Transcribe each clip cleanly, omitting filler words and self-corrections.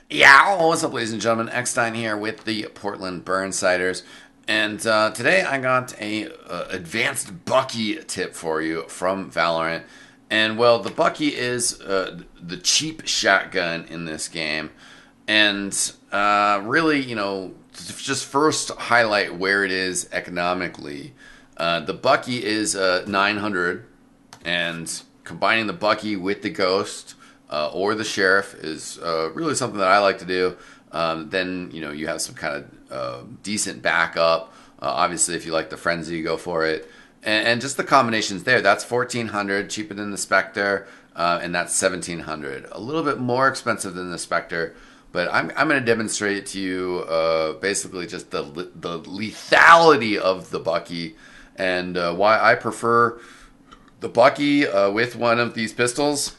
Yeah, what's up, ladies and gentlemen? Eckstein here with the Portland Burnsiders, and today I got a advanced Bucky tip for you from Valorant. And well, the Bucky is the cheap shotgun in this game, and really, to just first highlight where it is economically. The Bucky is 900, and combining the Bucky with the Ghost. Or the Sheriff is really something that I like to do. Then you have some kind of decent backup. Obviously, if you like the Frenzy, go for it. And just the combinations there. That's 1,400, cheaper than the Spectre, and that's 1,700. A little bit more expensive than the Spectre, but I'm going to demonstrate to you basically just the lethality of the Bucky and why I prefer the Bucky with one of these pistols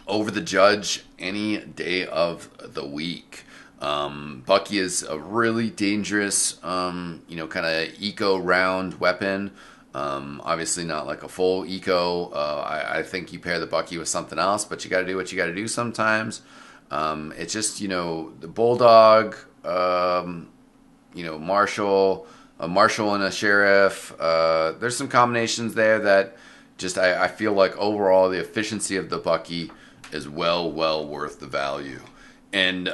over the Judge any day of the week. Bucky is a really dangerous, kind of eco round weapon. Obviously not like a full eco. I think you pair the Bucky with something else, but you got to do what you got to do sometimes. It's just, the Bulldog, Marshall, a Marshall and a Sheriff. There's some combinations there that just, I feel like overall the efficiency of the Bucky is well worth the value. And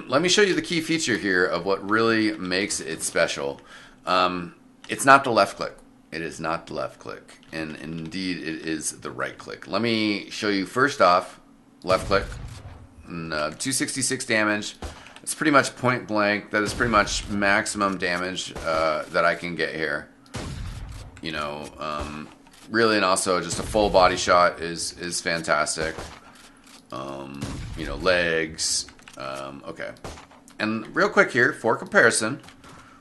let me show you the key feature here of what really makes it special. It's not the left click. It is not the left click. And indeed, it is the right click. Let me show you first off, left click, and, 266 damage. It's pretty much point blank. That is pretty much maximum damage that I can get here. Really, and also just a full body shot is fantastic. Legs. Okay. And real quick here, for comparison,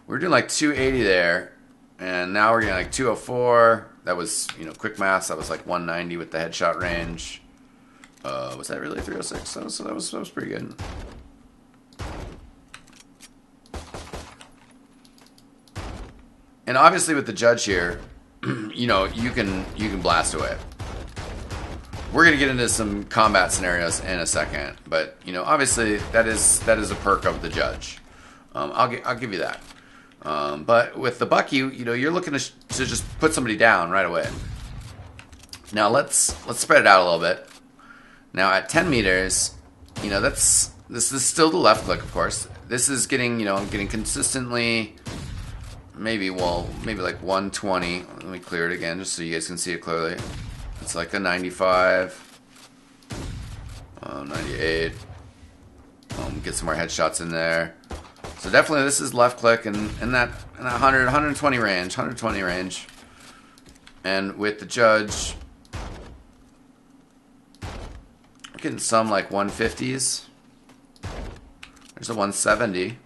we're doing like 280 there, and now we're getting like 204. That was, quick math. That was like 190 with the headshot range. Was that really 306? That was pretty good. And obviously with the Judge here, you can blast away. We're gonna get into some combat scenarios in a second, but obviously that is a perk of the Judge. I'll give you that. But with the Bucky, you're looking to just put somebody down right away. Now let's spread it out a little bit. Now at 10 meters, this is still the left click, of course. This is getting getting consistently. Maybe like 120. Let me clear it again just so you guys can see it clearly. It's like a 95, 98. Get some more headshots in there. So definitely this is left click and that 120 range. And with the Judge, we're getting some like 150s. There's a 170.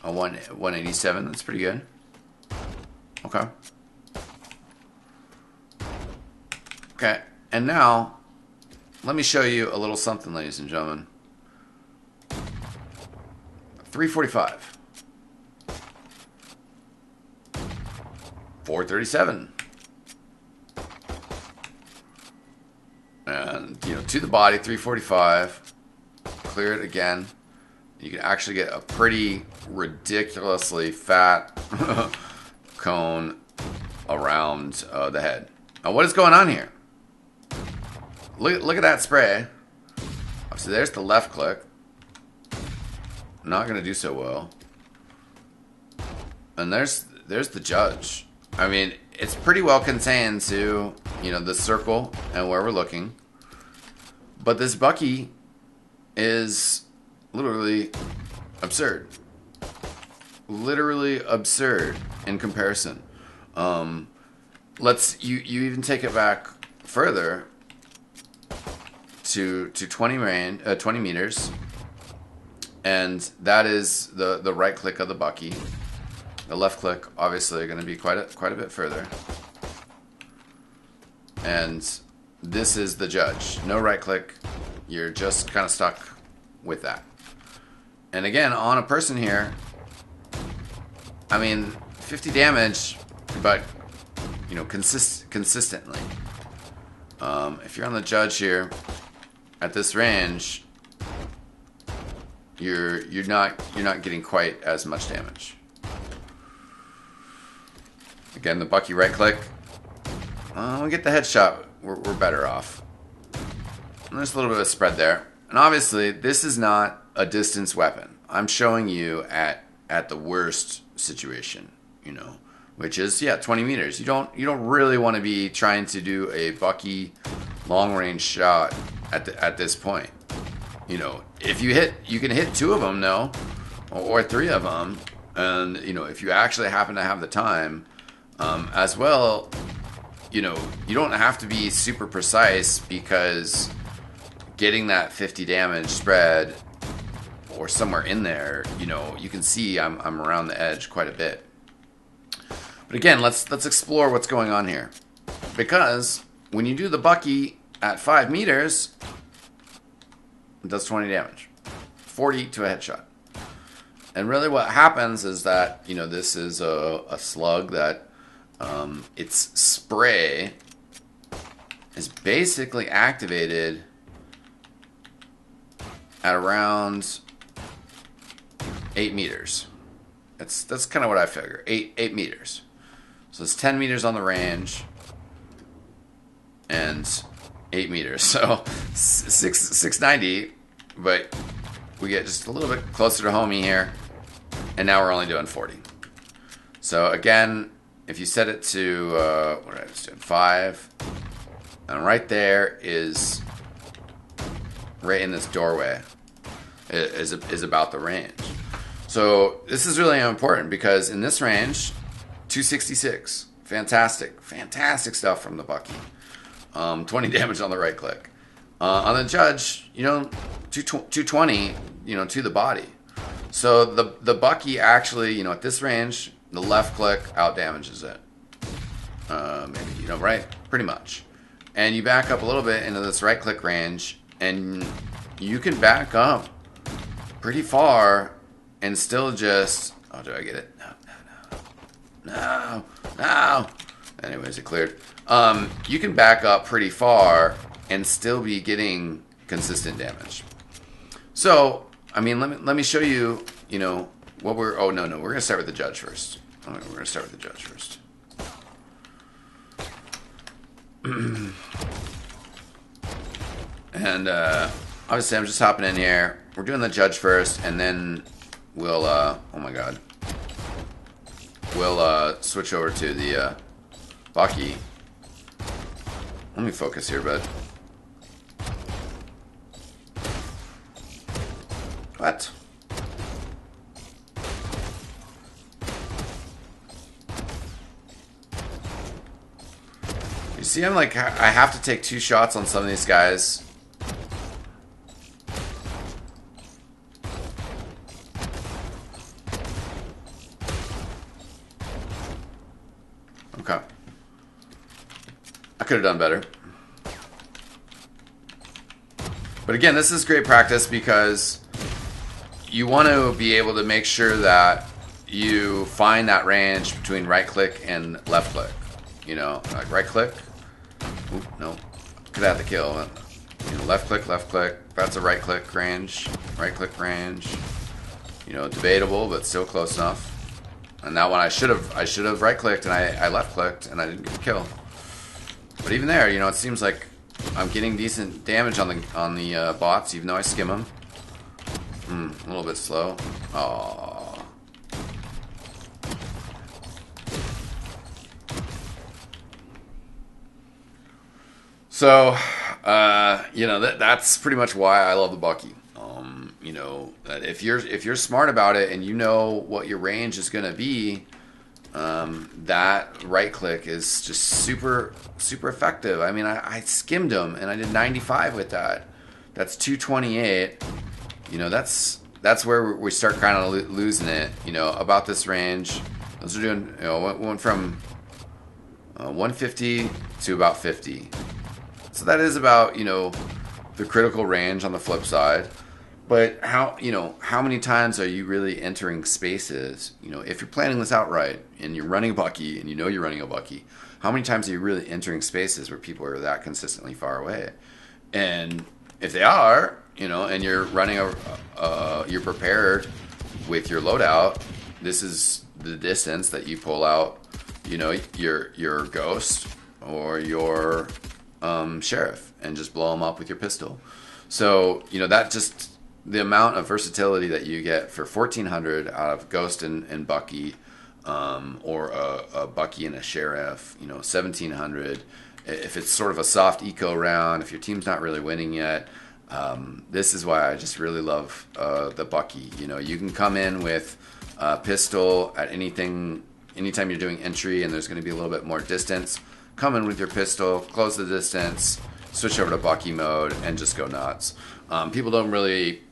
A 187. That's pretty good. Okay. Okay, and now, let me show you a little something, ladies and gentlemen. 345. 437. And, to the body, 345. Clear it again. You can actually get a pretty ridiculously fat cone around the head. Now, what is going on here? Look at that spray. So there's the left click. Not going to do so well. And there's the Judge. I mean, it's pretty well contained to, the circle and where we're looking. But this Bucky is literally absurd. Literally absurd in comparison. You even take it back further to 20 meters, and that is the right click of the Bucky. The left click obviously going to be quite a bit further, and this is the Judge. No right click. You're just kind of stuck with that. And again, on a person here, I mean, 50 damage, but consistently. If you're on the Judge here, at this range, you're not getting quite as much damage. Again, the Bucky right click. We get the headshot. We're better off. And there's a little bit of spread there. And obviously, this is not a distance weapon. I'm showing you at the worst situation, you know, which is 20 meters. You don't really want to be trying to do a Bucky long range shot at this point. You know, if you can hit 2 of them, no, or 3 of them, and you know, if you actually happen to have the time, as well, you know, you don't have to be super precise, because getting that 50 damage spread or somewhere in there, you know, you can see I'm around the edge quite a bit. But again, let's explore what's going on here, because when you do the Bucky at 5 meters, it does 20 damage, 40 to a headshot. And really what happens is that, you know, this is a slug that its spray is basically activated at around 8 meters. That's kind of what I figure. 8 meters. So it's 10 meters on the range and 8 meters. So 690, but we get just a little bit closer to homie here, and now we're only doing 40. So again, if you set it to what did I just do? 5, and right there is right in this doorway is about the range. So this is really important, because in this range, 266, fantastic stuff from the Bucky. 20 damage on the right click. On the judge, you know, 220, you know, to the body. So the Bucky actually, you know, at this range, the left click out damages it. Maybe, you know, right? Pretty much. And you back up a little bit into this right click range, and you can back up pretty far and still just... Oh, do I get it? No. Anyways, it cleared. You can back up pretty far and still be getting consistent damage. So, I mean, let me show you, you know, what we're... Oh, no. We're going to start with the judge first. We're going to start with the judge first. And, obviously, I'm just hopping in here. We're doing the judge first, and then we'll, oh my god. We'll, switch over to the, Bucky. Let me focus here, bud. What? You see, I'm like, I have to take 2 shots on some of these guys. Okay. I could have done better. But again, this is great practice, because you want to be able to make sure that you find that range between right click and left click. You know, like right click. Oop, no. Could have the kill. You know, left click. That's a right click range. Right click range. You know, debatable, but still close enough. And that one I should have right clicked, and I left clicked, and I didn't get the kill. But even there, you know, it seems like I'm getting decent damage on the bots, even though I skim them. A little bit slow. Aww. So, you know, that's pretty much why I love the Bucky. You know, that if you're smart about it and you know what your range is going to be, that right click is just super effective. I mean, I skimmed them and I did 95 with that. That's 228. You know, that's where we start kind of losing it. You know, about this range, those are doing, you know, went from 150 to about 50. So that is about, you know, the critical range on the flip side. But how many times are you really entering spaces? You know, if you're planning this out right and you're running a Bucky and you know you're running a Bucky, how many times are you really entering spaces where people are that consistently far away? And If they are, and you're running you're prepared with your loadout, this is the distance that you pull out, your ghost or your sheriff, and just blow them up with your pistol. So that just the amount of versatility that you get for 1400 out of Ghost and Bucky, or a Bucky and a Sheriff, 1700. If it's sort of a soft eco round, if your team's not really winning yet, this is why I just really love the Bucky. You can come in with a pistol at anytime you're doing entry and there's going to be a little bit more distance. Come in with your pistol, close the distance, switch over to Bucky mode, and just go nuts. People don't really,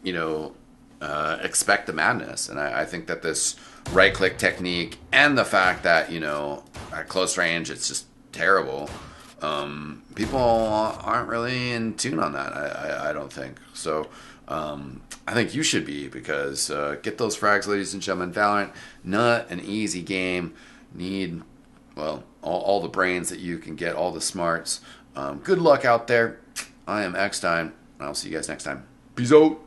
expect the madness, and I think that this right-click technique and the fact that at close range it's just terrible. People aren't really in tune on that. I don't think so. I think you should be, because get those frags, ladies and gentlemen. Valorant, not an easy game. Need all the brains that you can get, all the smarts. Good luck out there. I am Eckstein. I'll see you guys next time. Peace out.